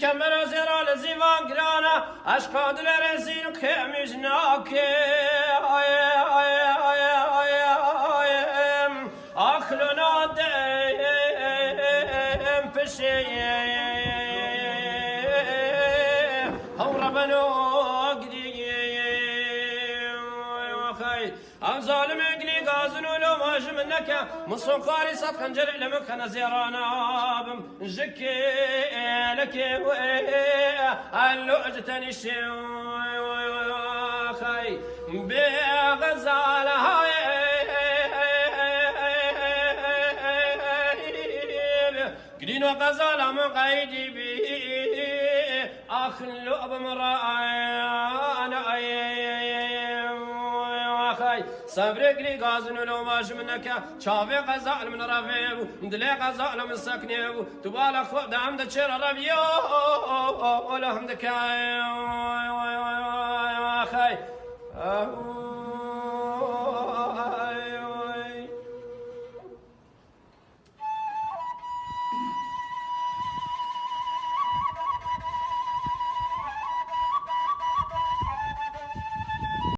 كمرا زرال زيفان قرانا أشقاد الرزين كمجناك أخلنا دم فشي هم ربنا ام ظالم اقلي غازن ولو ماج منك من صنقاري صف خنجر لمك انا زيرانا بم جكي لك اللو اجتني خي بغزال هاي قلينو غزال من قيدي بي اخلو بمرانا صبرك لي غازن ولو ماش منك شافي غزال من رفيب دلي غزال من سكنيب تبالك خود عمد شر ربيو ولا همدك